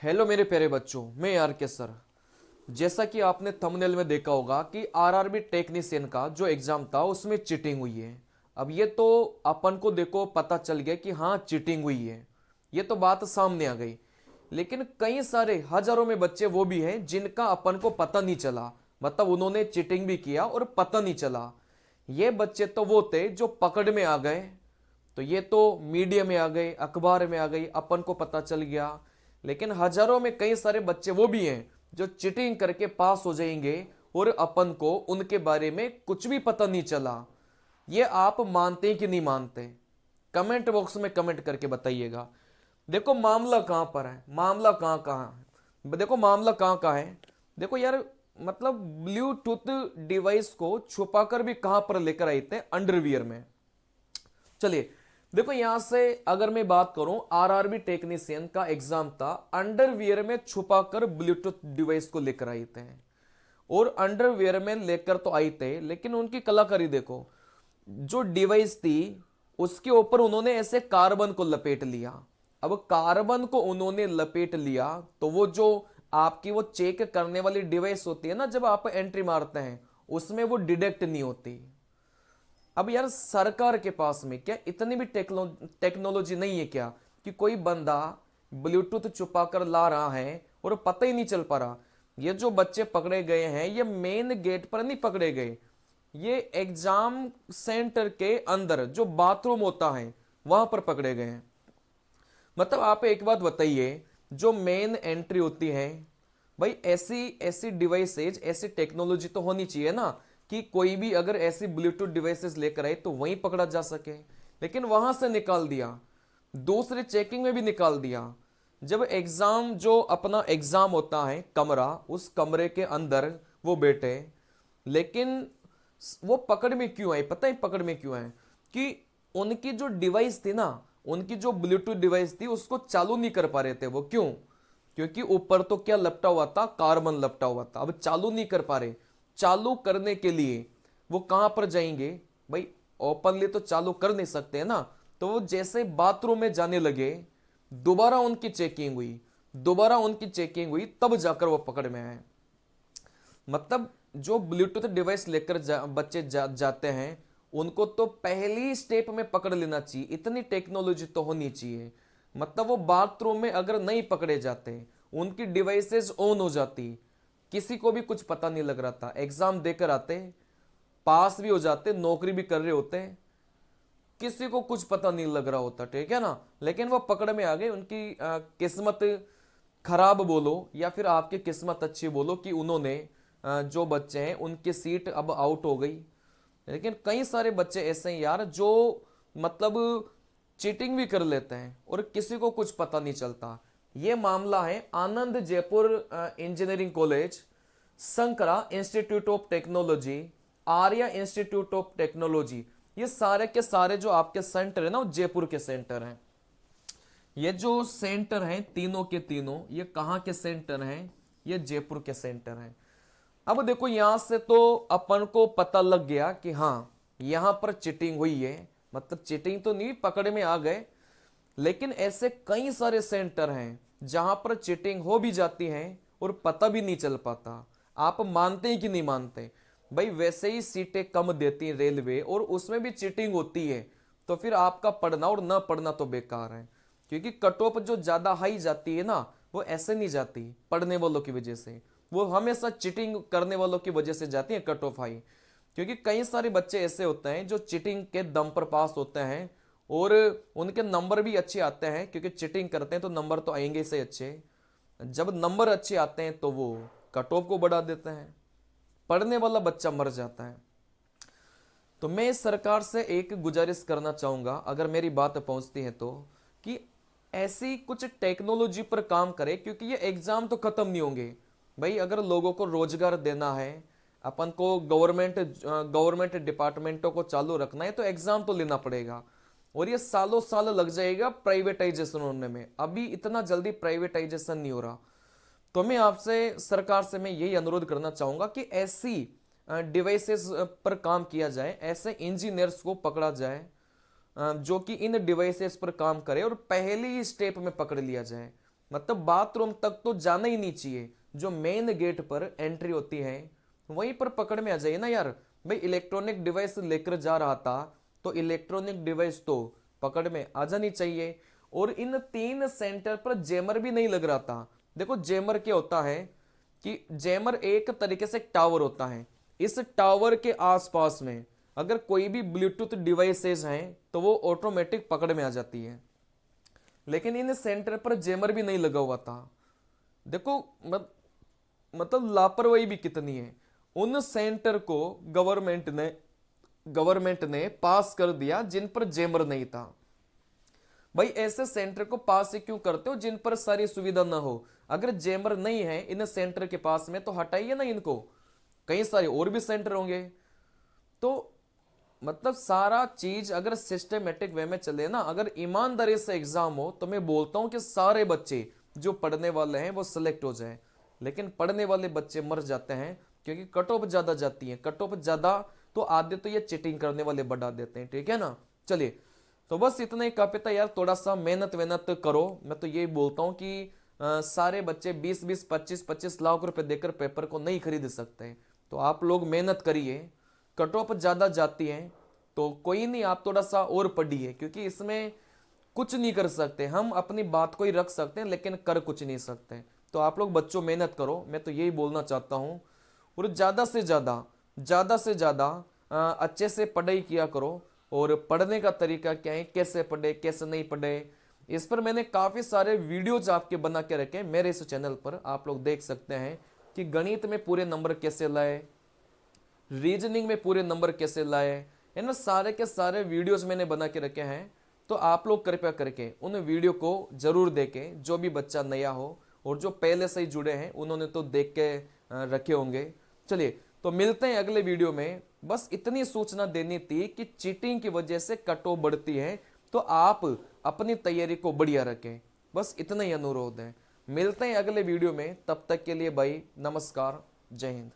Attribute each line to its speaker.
Speaker 1: Hello मेरे प्यारे बच्चों, मैं आर के सर। जैसा कि आपने थंबनेल में देखा होगा कि आरआरबी टेक्नीशियन का जो एग्जाम था उसमें चीटिंग हुई है। अब ये तो अपन को देखो पता चल गया कि हाँ चीटिंग हुई है, ये तो बात सामने आ गई। लेकिन कई सारे हजारों में बच्चे वो भी हैं जिनका अपन को पता नहीं चला, मतलब उन्होंने चीटिंग भी किया और पता नहीं चला। ये बच्चे तो वो थे जो पकड़ में आ गए, तो ये तो मीडिया में आ गई, अखबार में आ गई, अपन को पता चल गया। लेकिन हजारों में कई सारे बच्चे वो भी हैं जो चीटिंग करके पास हो जाएंगे और अपन को उनके बारे में कुछ भी पता नहीं चला। ये आप मानते हैं कि नहीं मानते? कमेंट बॉक्स में कमेंट करके बताइएगा। देखो मामला कहां पर है, मामला कहां कहां है, देखो मामला कहां कहां है। देखो यार, मतलब ब्लूटूथ डिवाइस को छुपाकर भी कहां पर लेकर आए थे, अंडरवियर में। चलिए देखो, यहां से अगर मैं बात करूं, आरआरबी टेक्नीशियन का एग्जाम था, अंडरवियर में छुपाकर ब्लूटूथ डिवाइस को लेकर आए थे। और अंडरवियर में लेकर तो आए थे, लेकिन उनकी कलाकारी देखो। जो डिवाइस थी उसके ऊपर उन्होंने ऐसे कार्बन को लपेट लिया। अब कार्बन को उन्होंने लपेट लिया तो वो जो आपकी वो चेक करने वाली डिवाइस होती है ना, जब आप एंट्री मारते हैं उसमें वो डिटेक्ट नहीं होती। अब यार सरकार के पास में क्या इतनी भी टेक्नोलॉजी नहीं है क्या कि कोई बंदा ब्लूटूथ छुपा कर ला रहा है और पता ही नहीं चल पा रहा? ये जो बच्चे पकड़े गए हैं ये मेन गेट पर नहीं पकड़े गए, ये एग्जाम सेंटर के अंदर जो बाथरूम होता है वहां पर पकड़े गए हैं। मतलब आप एक बात बताइए, जो मेन एंट्री होती है, भाई ऐसी ऐसी डिवाइसेज, ऐसी टेक्नोलॉजी तो होनी चाहिए ना कि कोई भी अगर ऐसी ब्लूटूथ डिवाइसेस लेकर आए तो वहीं पकड़ा जा सके। लेकिन वहां से निकाल दिया, दूसरे चेकिंग में भी निकाल दिया। जब एग्जाम, जो अपना एग्जाम होता है कमरा, उस कमरे के अंदर वो बैठे, लेकिन वो पकड़ में क्यों आए? पता है पकड़ में क्यों आए? कि उनकी जो डिवाइस थी ना, उनकी जो ब्लूटूथ डिवाइस थी उसको चालू नहीं कर पा रहे थे वो। क्यों? क्योंकि ऊपर तो क्या लपटा हुआ था, कार्बन लपटा हुआ था। अब चालू नहीं कर पा रहे, चालू करने के लिए वो कहां पर जाएंगे? भाई ओपनली तो चालू कर नहीं सकते है ना। तो वो जैसे बाथरूम में जाने लगे, दोबारा उनकी चेकिंग हुई, दोबारा उनकी चेकिंग हुई, तब जाकर वो पकड़ में आए। मतलब जो ब्लूटूथ डिवाइस लेकर बच्चे जाते हैं उनको तो पहली स्टेप में पकड़ लेना चाहिए, इतनी टेक्नोलॉजी तो होनी चाहिए। मतलब वो बाथरूम में अगर नहीं पकड़े जाते, उनकी डिवाइसेस ऑन हो जाती, किसी को भी कुछ पता नहीं लग रहा था, एग्जाम देकर आते, पास भी हो जाते, नौकरी भी कर रहे होते, किसी को कुछ पता नहीं लग रहा होता, ठीक है ना। लेकिन वो पकड़ में आ गए। उनकी किस्मत खराब बोलो या फिर आपकी किस्मत अच्छी बोलो कि उन्होंने जो बच्चे हैं उनकी सीट अब आउट हो गई। लेकिन कई सारे बच्चे ऐसे हैं यार जो मतलब चीटिंग भी कर लेते हैं और किसी को कुछ पता नहीं चलता। ये मामला है आनंद जयपुर इंजीनियरिंग कॉलेज, संकरा institute of technology, Arya institute of technology. ये सारे के सारे जो आपके सेंटर है ना, वो जयपुर के सेंटर हैं। ये जो सेंटर हैं तीनों के तीनों, ये कहाँ के सेंटर हैं? ये जयपुर के सेंटर हैं। अब देखो यहां से तो अपन को पता लग गया कि हाँ यहां पर चीटिंग हुई है। मतलब चीटिंग तो नहीं, पकड़ में आ गए। लेकिन ऐसे कई सारे सेंटर हैं जहां पर चीटिंग हो भी जाती है और पता भी नहीं चल पाता। आप मानते हैं कि नहीं मानते? भाई वैसे ही सीटें कम देती है रेलवे और उसमें भी चीटिंग होती है, तो फिर आपका पढ़ना और ना पढ़ना तो बेकार है। क्योंकि कट ऑफ जो ज्यादा हाई जाती है ना, वो ऐसे नहीं जाती पढ़ने वालों की वजह से, वो हमेशा चीटिंग करने वालों की वजह से जाती है कट ऑफ हाई। क्योंकि कई सारे बच्चे ऐसे होते हैं जो चीटिंग के दम पर पास होते हैं और उनके नंबर भी अच्छे आते हैं, क्योंकि चीटिंग करते हैं तो नंबर तो आएंगे से अच्छे। जब नंबर अच्छे आते हैं तो वो कट ऑफ को बढ़ा देते हैं, पढ़ने वाला बच्चा मर जाता है। तो मैं इस सरकार से एक गुजारिश करना चाहूंगा, अगर मेरी बात पहुंचती है तो, कि ऐसी कुछ टेक्नोलॉजी पर काम करे, क्योंकि ये एग्जाम तो खत्म नहीं होंगे। भाई अगर लोगों को रोजगार देना है, अपन को गवर्नमेंट डिपार्टमेंटों को चालू रखना है, तो एग्जाम तो लेना पड़ेगा। और ये सालों साल लग जाएगा प्राइवेटाइजेशन होने में, अभी इतना जल्दी प्राइवेटाइजेशन नहीं हो रहा। तो मैं आपसे, सरकार से मैं यही अनुरोध करना चाहूंगा कि ऐसी डिवाइसेस पर काम किया जाए, ऐसे इंजीनियर्स को पकड़ा जाए जो कि इन डिवाइसेस पर काम करे और पहली स्टेप में पकड़ लिया जाए। मतलब बाथरूम तक तो जाना ही नहीं चाहिए, जो मेन गेट पर एंट्री होती है वहीं पर पकड़ में आ जाइए ना यार। भाई इलेक्ट्रॉनिक डिवाइस लेकर जा रहा था तो इलेक्ट्रॉनिक डिवाइस तो पकड़ में आ जानी चाहिए। और इन 3 सेंटर पर जैमर भी नहीं लग रहा था। देखो जैमर क्या होता है कि जैमर एक तरीके से टावर होता है, इस टावर के आसपास में अगर कोई भी ब्लूटूथ डिवाइसेस हैं तो वो ऑटोमेटिक पकड़ में आ जाती है। लेकिन इन सेंटर पर जैमर भी नहीं लगा हुआ था। देखो मतलब लापरवाही भी कितनी है। उन सेंटर को गवर्नमेंट ने पास कर दिया जिन पर जैमर नहीं था। भाई ऐसे सेंटर को पास से क्यों करते हो जिन पर सारी सुविधा ना हो। अगर जैमर नहीं है इन सेंटर के पास में तो हटाइए ना इनको, कई सारे और भी सेंटर होंगे। तो मतलब सारा चीज अगर सिस्टमेटिक वे में चले ना, अगर ईमानदारी से एग्जाम हो तो मैं बोलता हूं कि सारे बच्चे जो पढ़ने वाले हैं वो सिलेक्ट हो जाए। लेकिन पढ़ने वाले बच्चे मर जाते हैं क्योंकि कट ऑफ ज्यादा जाती है। कट ऑफ ज्यादा तो आधे तो ये चीटिंग करने वाले बढ़ा देते हैं, ठीक है ना। चलिए तो बस इतना ही काफी था यार, थोड़ा सा मेहनत करो। मैं तो यही बोलता हूँ कि सारे बच्चे 20-20 25-25 लाख रुपए देकर पेपर को नहीं खरीद सकते। तो आप लोग मेहनत करिए। कट ऑफ ज्यादा जाती है तो कोई नहीं, आप थोड़ा सा और पढ़िए, क्योंकि इसमें कुछ नहीं कर सकते हम, अपनी बात को ही रख सकते हैं लेकिन कर कुछ नहीं सकते। तो आप लोग बच्चों मेहनत करो, मैं तो यही बोलना चाहता हूँ। और ज़्यादा से ज़्यादा अच्छे से पढ़ाई किया करो। और पढ़ने का तरीका क्या है, कैसे पढ़े कैसे नहीं पढ़े, इस पर मैंने काफ़ी सारे वीडियोज आपके बना के रखे हैं मेरे इस चैनल पर। आप लोग देख सकते हैं कि गणित में पूरे नंबर कैसे लाए, रीजनिंग में पूरे नंबर कैसे लाए, है ना। सारे के सारे वीडियोस मैंने बना के रखे हैं। तो आप लोग कृपया करके उन वीडियो को जरूर देखें, जो भी बच्चा नया हो और जो पहले से ही जुड़े हैं उन्होंने तो देख के रखे होंगे। चलिए तो मिलते हैं अगले वीडियो में। बस इतनी सूचना देनी थी कि चीटिंग की वजह से कट ऑफ बढ़ती है, तो आप अपनी तैयारी को बढ़िया रखें। बस इतना ही अनुरोध है। मिलते हैं अगले वीडियो में, तब तक के लिए भाई नमस्कार, जय हिंद।